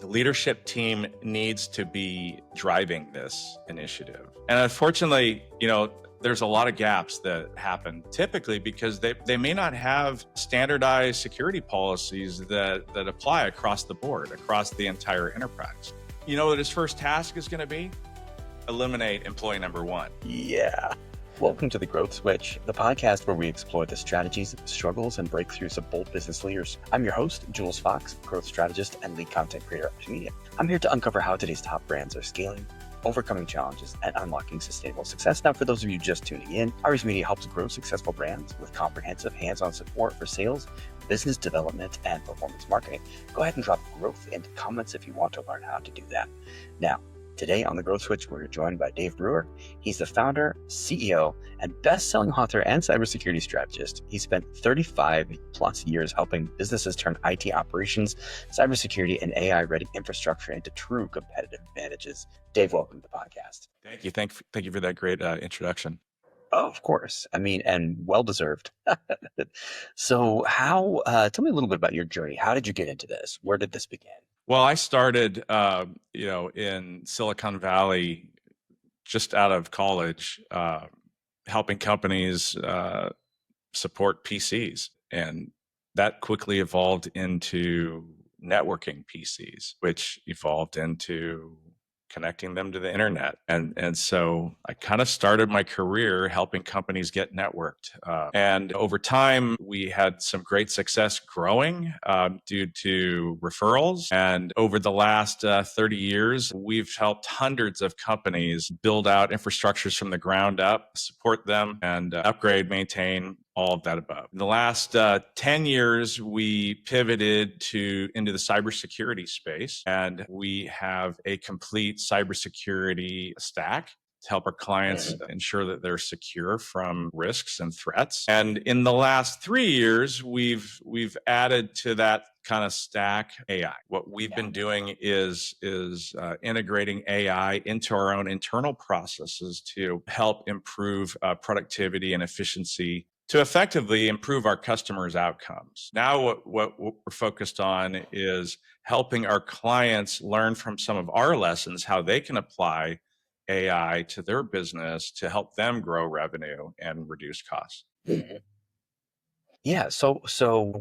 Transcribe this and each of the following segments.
The leadership team needs to be driving this initiative. And unfortunately, there's a lot of gaps that happen typically because they may not have standardized security policies that apply across the board, across the entire enterprise. You know what his first task is going to be? Eliminate employee number one. Yeah. Welcome to The Growth Switch, the podcast where we explore the strategies, struggles, and breakthroughs of bold business leaders. I'm your host, Jules Fox, growth strategist and lead content creator at Media. I'm here to uncover how today's top brands are scaling, overcoming challenges, and unlocking sustainable success. Now, for those of you just tuning in, Iris Media helps grow successful brands with comprehensive hands-on support for sales, business development, and performance marketing. Go ahead and drop growth into comments if you want to learn how to do that. Now, today on The Growth Switch, we're joined by Dave Brewer. He's the founder, CEO, and best-selling author and cybersecurity strategist. He spent 35 plus years helping businesses turn IT operations, cybersecurity, and AI-ready infrastructure into true competitive advantages. Dave, welcome to the podcast. Thank you. Thank you for that great introduction. Oh, of course. and well-deserved. So tell me a little bit about your journey. How did you get into this? Where did this begin? Well, I started, in Silicon Valley, just out of college, helping companies support PCs, and that quickly evolved into networking PCs, which evolved into connecting them to the internet. And so I kind of started my career helping companies get networked. And over time, we had some great success growing due to referrals. And over the last 30 years, we've helped hundreds of companies build out infrastructures from the ground up, support them, and upgrade, maintain, all of that above. In the last 10 years, we pivoted into the cybersecurity space, and we have a complete cybersecurity stack to help our clients ensure that they're secure from risks and threats. And in the last 3 years, we've added to that kind of stack AI. What we've been doing is integrating AI into our own internal processes to help improve productivity and efficiency, to effectively improve our customers' outcomes. Now, what we're focused on is helping our clients learn from some of our lessons, how they can apply AI to their business to help them grow revenue and reduce costs. Mhm. Yeah. So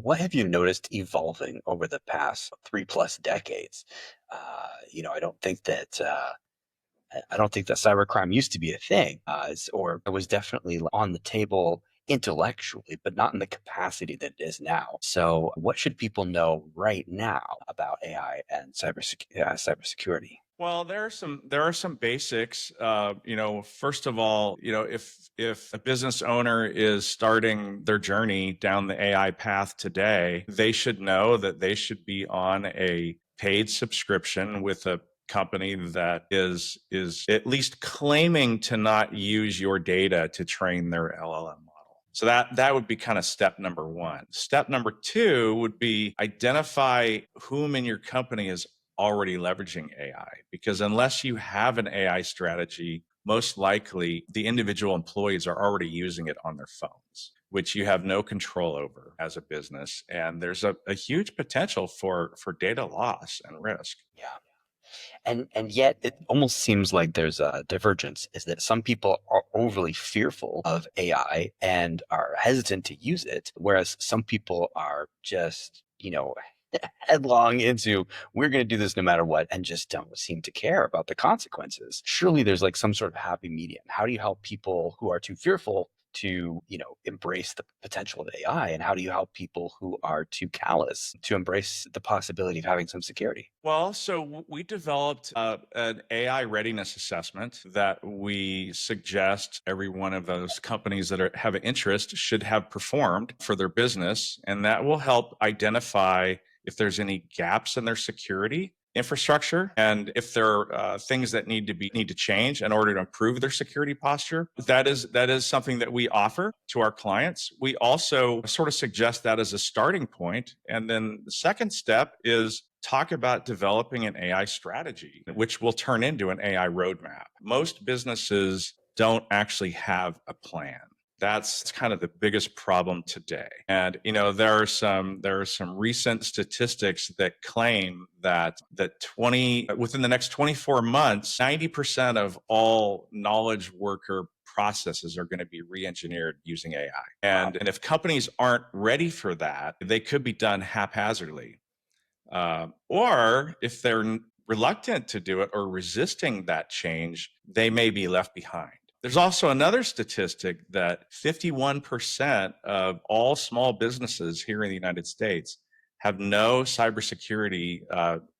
what have you noticed evolving over the past 3+ decades? I don't think that cybercrime used to be a thing, or it was definitely on the table intellectually, but not in the capacity that it is now. So what should people know right now about AI and cybersecurity? Well, there are some basics. First of all, if a business owner is starting their journey down the AI path today, they should know that they should be on a paid subscription with a company that is at least claiming to not use your data to train their LLM model. So that would be kind of step number one. Step number two would be identify whom in your company is already leveraging AI, because unless you have an AI strategy, most likely the individual employees are already using it on their phones, which you have no control over as a business. And there's a huge potential for data loss and risk. Yeah. And yet it almost seems like there's a divergence, is that some people are overly fearful of AI and are hesitant to use it, whereas some people are just, headlong into, we're going to do this no matter what, and just don't seem to care about the consequences. Surely there's like some sort of happy medium. How do you help people who are too fearful to, embrace the potential of AI? And how do you help people who are too callous to embrace the possibility of having some security? Well, so we developed an AI readiness assessment that we suggest every one of those companies that have an interest should have performed for their business. And that will help identify if there's any gaps in their security infrastructure, and if there are things that need to change in order to improve their security posture. That is something that we offer to our clients. We also sort of suggest that as a starting point, and then the second step is talk about developing an AI strategy, which will turn into an AI roadmap. Most businesses don't actually have a plan. That's kind of the biggest problem today. And there are some recent statistics that claim that 20 within the next 24 months, 90% of all knowledge worker processes are going to be re-engineered using AI. And if companies aren't ready for that, they could be done haphazardly. Or if they're reluctant to do it or resisting that change, they may be left behind. There's also another statistic that 51% of all small businesses here in the United States have no cybersecurity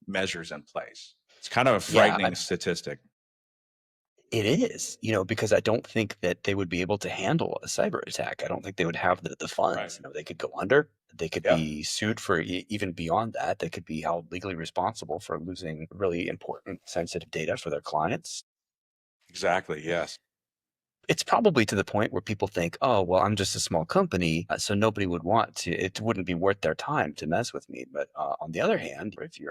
measures in place. It's kind of a Yeah, frightening statistic. it is, because I don't think that they would be able to handle a cyber attack. I don't think they would have the Right. funds. They could go under. They could Yep. be sued for even beyond that. They could be held legally responsible for losing really important sensitive data for their clients. Exactly. Yes. It's probably to the point where people think, oh, well, I'm just a small company, so nobody would want to, it wouldn't be worth their time to mess with me. But on the other hand, if you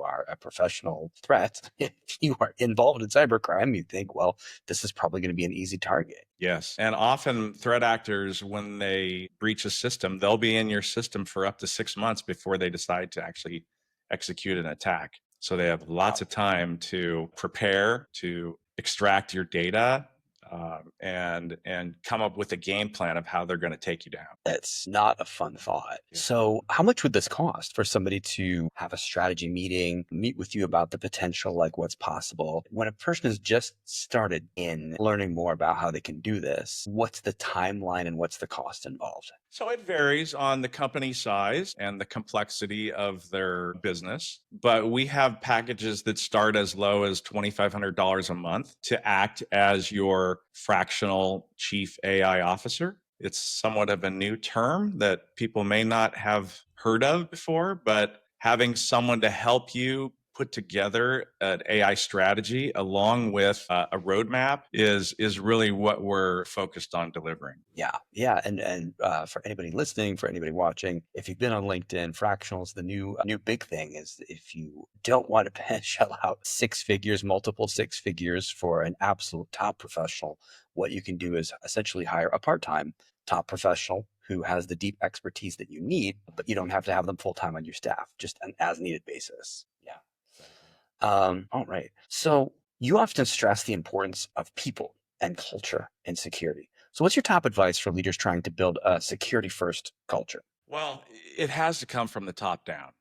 are a professional threat, if you are involved in cybercrime, you think, well, this is probably going to be an easy target. Yes. And often threat actors, when they breach a system, they'll be in your system for up to 6 months before they decide to actually execute an attack. So they have lots of time to prepare, to extract your data, and come up with a game plan of how they're going to take you down. That's not a fun thought. Yeah. So, how much would this cost for somebody to have a strategy meeting, meet with you about the potential, like what's possible? When a person has just started in learning more about how they can do this, what's the timeline and what's the cost involved? So it varies on the company size and the complexity of their business. But we have packages that start as low as $2,500 a month to act as your fractional chief AI officer. It's somewhat of a new term that people may not have heard of before, but having someone to help you put together an AI strategy along with a roadmap is really what we're focused on delivering. Yeah, and for anybody listening, for anybody watching, if you've been on LinkedIn, Fractionals, the new big thing is if you don't want to shell out six figures, multiple six figures for an absolute top professional, what you can do is essentially hire a part-time top professional who has the deep expertise that you need, but you don't have to have them full-time on your staff, just an as-needed basis. Yeah. All right. So you often stress the importance of people and culture in security. So what's your top advice for leaders trying to build a security first culture? Well, it has to come from the top down.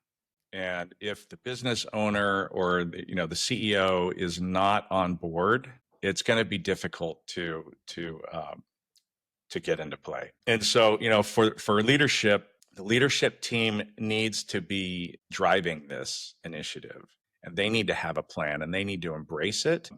And if the business owner or the CEO is not on board, it's going to be difficult to get into play. And so, for leadership, the leadership team needs to be driving this initiative, and they need to have a plan, and they need to embrace it.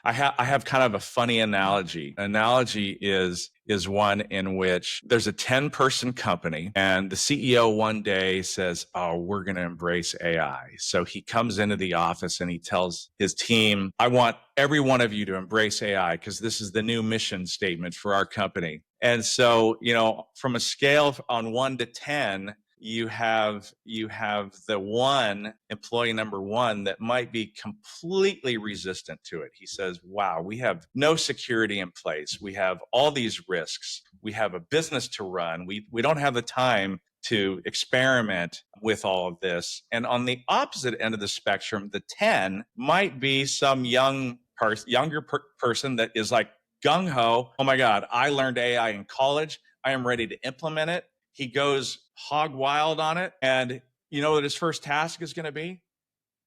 I have kind of a funny analogy. Analogy is one in which there's a 10-person company and the CEO one day says, "Oh, we're going to embrace AI." So he comes into the office and he tells his team, "I want every one of you to embrace AI because this is the new mission statement for our company." And so, from a scale on 1 to 10, you have the one employee number one that might be completely resistant to it. He says, "Wow, we have no security in place. We have all these risks. We have a business to run. We don't have the time to experiment with all of this." And on the opposite end of the spectrum, the 10 might be some younger person that is like gung ho. "Oh my God, I learned AI in college. I am ready to implement it." He goes hog wild on it. And you know what his first task is going to be?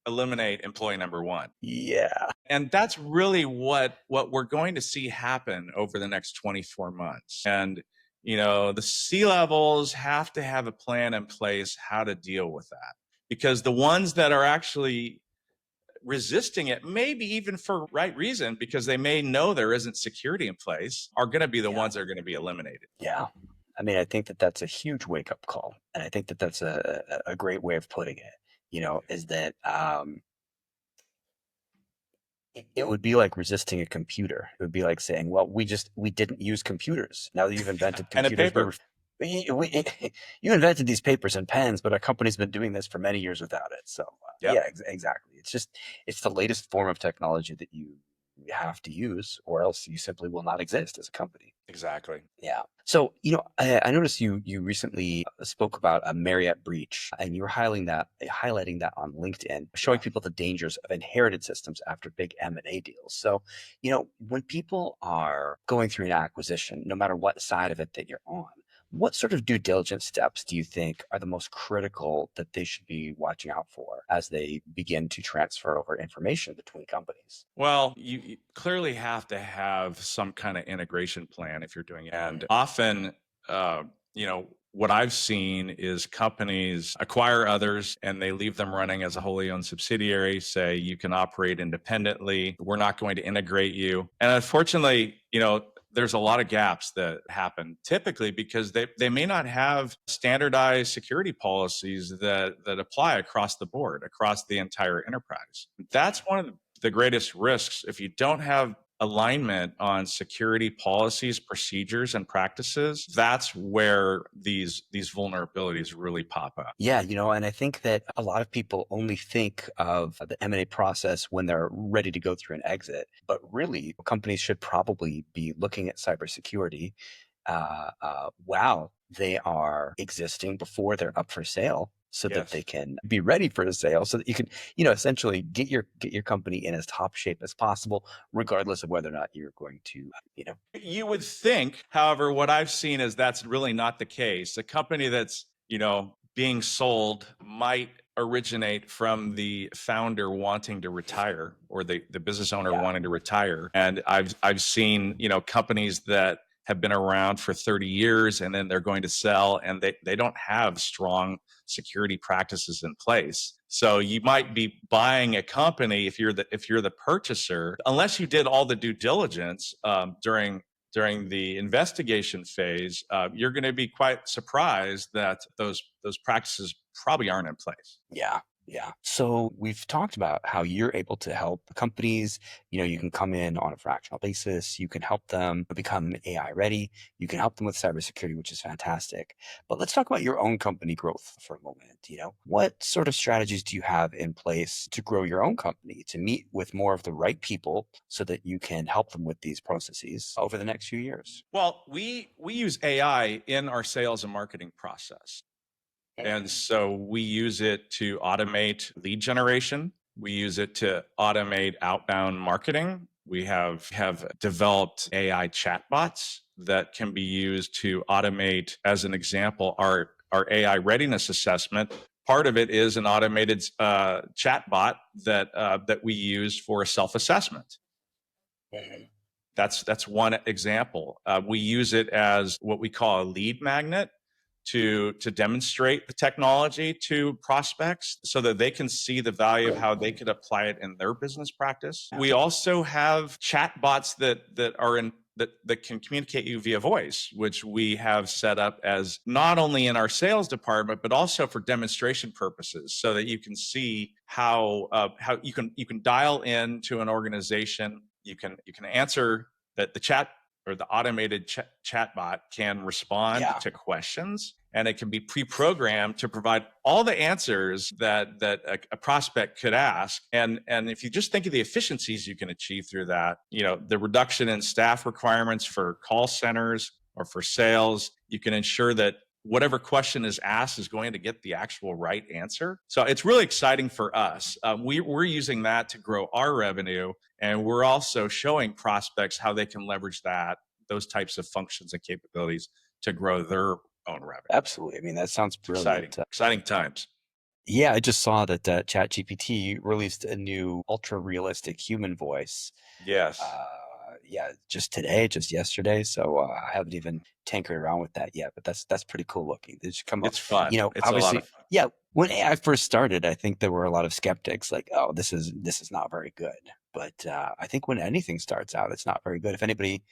Eliminate employee number one. Yeah. And that's really what we're going to see happen over the next 24 months. And the C-levels have to have a plan in place how to deal with that. Because the ones that are actually resisting it, maybe even for right reason, because they may know there isn't security in place, are going to be the ones that are going to be eliminated. Yeah. I mean, I think that that's a huge wake up call. And I think that that's a great way of putting it, is that it would be like resisting a computer. It would be like saying, well, we didn't use computers. Now that you've invented Pen and computers, paper. you invented these papers and pens, but our company's been doing this for many years without it. So Yep. exactly. It's the latest form of technology that you have to use, or else you simply will not exist as a company. Exactly. Yeah. So, I noticed you recently spoke about a Marriott breach, and you were highlighting that on LinkedIn, showing Yeah. people the dangers of inherited systems after big M&A deals. So, when people are going through an acquisition, no matter what side of it that you're on, what sort of due diligence steps do you think are the most critical that they should be watching out for as they begin to transfer over information between companies? Well, you clearly have to have some kind of integration plan if you're doing it. And Mhm. often, what I've seen is companies acquire others and they leave them running as a wholly owned subsidiary, say you can operate independently. We're not going to integrate you. And unfortunately, there's a lot of gaps that happen typically because they may not have standardized security policies that apply across the board, across the entire enterprise. That's one of the greatest risks if you don't have alignment on security policies, procedures, and practices. That's where these vulnerabilities really pop up. Yeah, and I think that a lot of people only think of the M&A process when they're ready to go through an exit, but really companies should probably be looking at cybersecurity while they are existing before they're up for sale, so that they Yes. can be ready for a sale, so that you can, essentially get your company in as top shape as possible, regardless of whether or not you're going to, You would think, however, what I've seen is that's really not the case. A company that's, being sold might originate from the founder wanting to retire or the business owner yeah, wanting to retire. And I've seen, companies that have been around for 30 years and then they're going to sell and they don't have strong security practices in place. So you might be buying a company if you're the purchaser, unless you did all the due diligence during the investigation phase, you're going to be quite surprised that those practices probably aren't in place. yeah, yeah. So we've talked about how you're able to help companies. You can come in on a fractional basis. You can help them become AI ready. You can help them with cybersecurity, which is fantastic. But let's talk about your own company growth for a moment. What sort of strategies do you have in place to grow your own company, to meet with more of the right people so that you can help them with these processes over the next few years? Well, we use AI in our sales and marketing process. And Mhm. so we use it to automate lead generation. We use it to automate outbound marketing. We have developed AI chatbots that can be used to automate, as an example, our AI readiness assessment. Part of it is an automated chatbot that we use for self assessment. Mhm. That's one example. We use it as what we call a lead magnet to demonstrate the technology to prospects so that they can see the value of how they could apply it in their business practice. Yeah. We also have chat bots that are in that can communicate you via voice, which we have set up as not only in our sales department but also for demonstration purposes, so that you can see how you can dial in to an organization. You can answer that the chat or the automated chatbot can respond Yeah. to questions, and it can be pre-programmed to provide all the answers that a prospect could ask. And if you just think of the efficiencies you can achieve through that, the reduction in staff requirements for call centers or for sales, you can ensure that whatever question is asked is going to get the actual right answer. So it's really exciting for us. We're using that to grow our revenue, and we're also showing prospects how they can leverage those types of functions and capabilities to grow their own revenue. Absolutely. I mean, that sounds It's exciting, brilliant. exciting times. Yeah, I just saw that ChatGPT released a new ultra realistic human voice. Yes, Uh, yeah, just today, just yesterday. So I haven't even tinkered around with that yet, but that's pretty cool looking. They just come up, it's fun. It's a lot of obviously, fun. yeah. When AI first started, I think there were a lot of skeptics, like, "Oh, this is not very good." But I think when anything starts out, it's not very good. If anybody,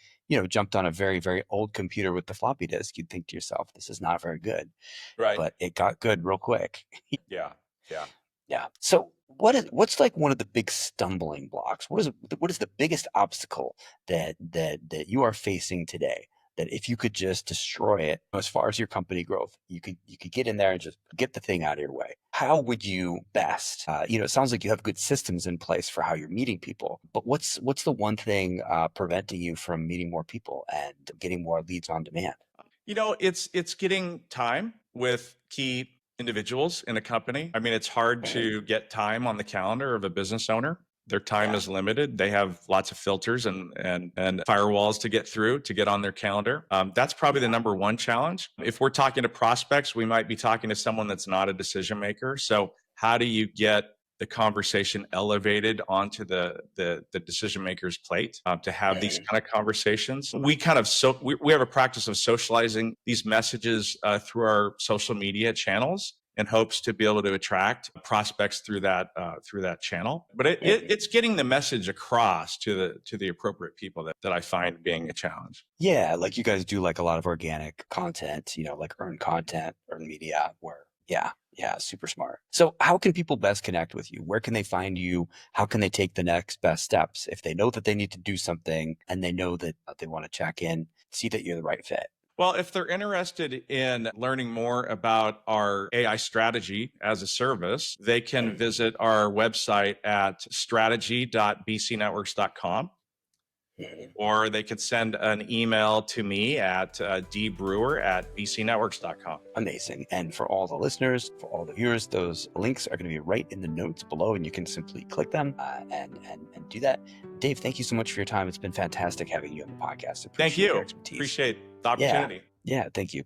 jumped on a very very old computer with the floppy disk, you'd think to yourself, "This is not very good." Right. But it got good real quick. Yeah. Yeah. Yeah. So what's like one of the big stumbling blocks? What is the biggest obstacle that you are facing today that if you could just destroy it as far as your company growth, you could get in there and just get the thing out of your way. How would you best? It sounds like you have good systems in place for how you're meeting people, but what's the one thing preventing you from meeting more people and getting more leads on demand? It's getting time with key individuals in a company. I mean, it's hard Right. to get time on the calendar of a business owner. Their time Yeah. is limited. They have lots of filters and firewalls to get through to get on their calendar. That's probably the Yeah. number one challenge. If we're talking to prospects, we might be talking to someone that's not a decision maker. So how do you get the conversation elevated onto the decision maker's plate to have these Mhm. kind of conversations? We have a practice of socializing these messages through our social media channels in hopes to be able to attract prospects through that channel. But Mhm. it's getting the message across to the appropriate people that I find being a challenge. Yeah, like you guys do like a lot of organic content, like earned content, earned media, where yeah, super smart. So how can people best connect with you? Where can they find you? How can they take the next best steps if they know that they need to do something and they know that they want to check in, see that you're the right fit? Well, if they're interested in learning more about our AI strategy as a service, they can Mhm. visit our website at strategy.bcnetworks.com, Mhm. or they could send an email to me at dbrewer@bcnetworks.com. Amazing. And for all the listeners, for all the viewers, those links are going to be right in the notes below, and you can simply click them and do that. Dave, thank you so much for your time. It's been fantastic having you on the podcast. Thank Appreciate your you. expertise. Appreciate the Yeah. opportunity. Yeah. Thank you.